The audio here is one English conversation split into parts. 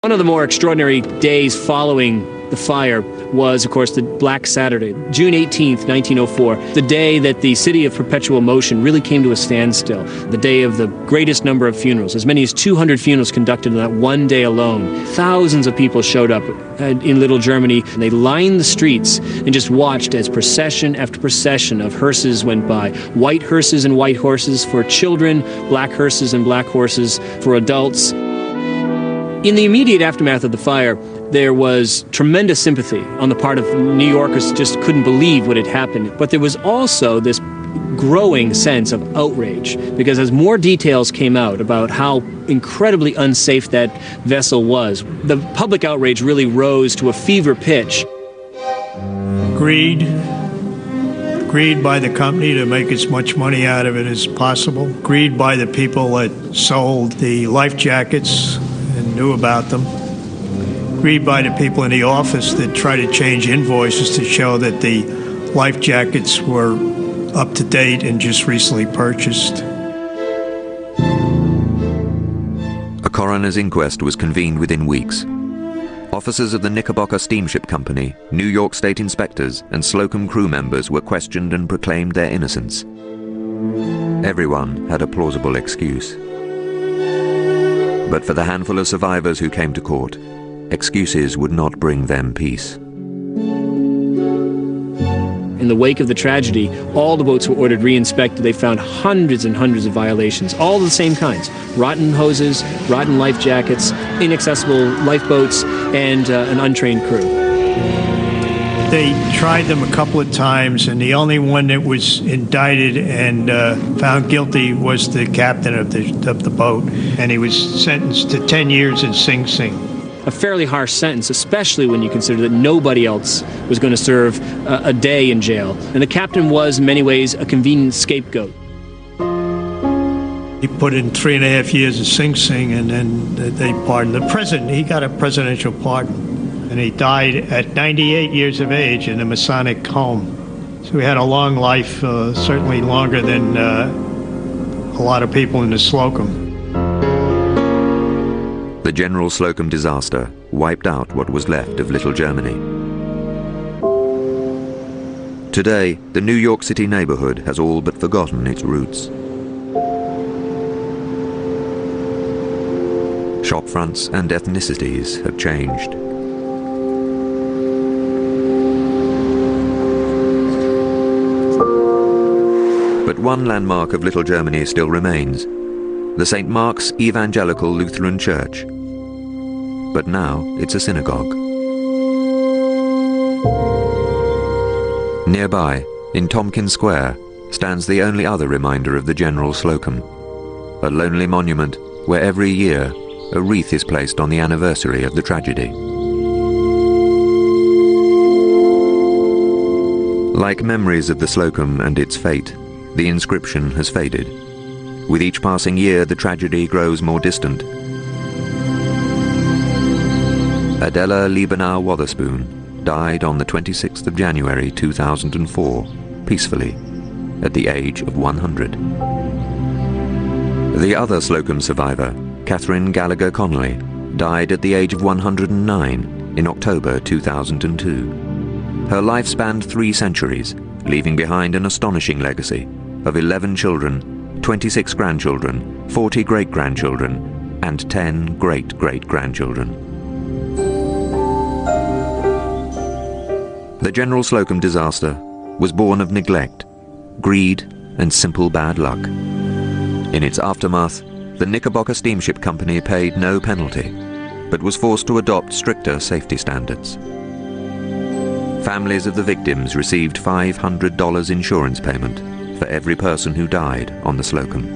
One of the more extraordinary days following the fire was, of course, the Black Saturday, June 18th, 1904, the day that the city of perpetual motion really came to a standstill, the day of the greatest number of funerals, as many as 200 funerals conducted in that one day alone. Thousands of people showed up in Little Germany, and they lined the streets and just watched as procession after procession of hearses went by. White hearses and white horses for children, black hearses and black horses for adults. In the immediate aftermath of the fire, there was tremendous sympathy on the part of New Yorkers, just couldn't believe what had happened. But there was also this growing sense of outrage, because as more details came out about how incredibly unsafe that vessel was, the public outrage really rose to a fever pitch. Greed by the company to make as much money out of it as possible. Greed by the people that sold the life jackets and knew about them. Greed by the people in the office that try to change invoices to show that the life jackets were up to date and just recently purchased. A coroner's inquest was convened within weeks. Officers of the Knickerbocker Steamship Company, New York State inspectors, and Slocum crew members were questioned and proclaimed their innocence. Everyone had a plausible excuse. But for the handful of survivors who came to court, excuses would not bring them peace. In the wake of the tragedy, all the boats were ordered re-inspected. They found hundreds and hundreds of violations, all the same kinds. Rotten hoses, rotten life jackets, inaccessible lifeboats, and an untrained crew. They tried them a couple of times, and the only one that was indicted and found guilty was the captain of the boat, and he was sentenced to 10 years in Sing Sing. A fairly harsh sentence, especially when you consider that nobody else was going to serve a day in jail. And the captain was, in many ways, a convenient scapegoat. He put in 3.5 years of Sing Sing, and then they pardoned the president. He got a presidential pardon, and he died at 98 years of age in a Masonic home. So he had a long life, certainly longer than a lot of people in the Slocum. The General Slocum disaster wiped out what was left of Little Germany. Today, the New York City neighborhood has all but forgotten its roots. Shopfronts and ethnicities have changed. But one landmark of Little Germany still remains, the St. Mark's Evangelical Lutheran Church. But now it's a synagogue. Nearby, in Tompkins Square, stands the only other reminder of the General Slocum, a lonely monument where every year a wreath is placed on the anniversary of the tragedy. Like memories of the Slocum and its fate, the inscription has faded. With each passing year, the tragedy grows more distant. Adela Liebenau Wotherspoon died on the 26th of January 2004, peacefully, at the age of 100. The other Slocum survivor, Catherine Gallagher Connolly, died at the age of 109 in October 2002. Her life spanned 3 centuries, leaving behind an astonishing legacy of 11 children, 26 grandchildren, 40 great-grandchildren, and 10 great-great-grandchildren. The General Slocum disaster was born of neglect, greed, and simple bad luck. In its aftermath, the Knickerbocker Steamship Company paid no penalty, but was forced to adopt stricter safety standards. Families of the victims received $500 insurance payment for every person who died on the Slocum.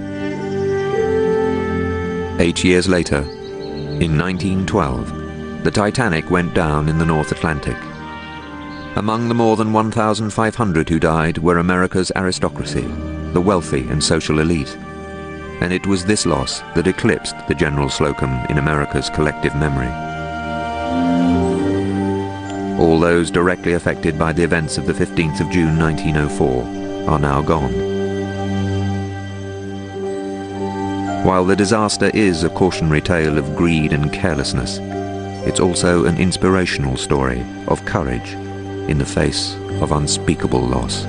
8 years later, in 1912, the Titanic went down in the North Atlantic. Among the more than 1,500 who died were America's aristocracy, the wealthy and social elite. And it was this loss that eclipsed the General Slocum in America's collective memory. All those directly affected by the events of the 15th of June 1904 are now gone. While the disaster is a cautionary tale of greed and carelessness, it's also an inspirational story of courage in the face of unspeakable loss.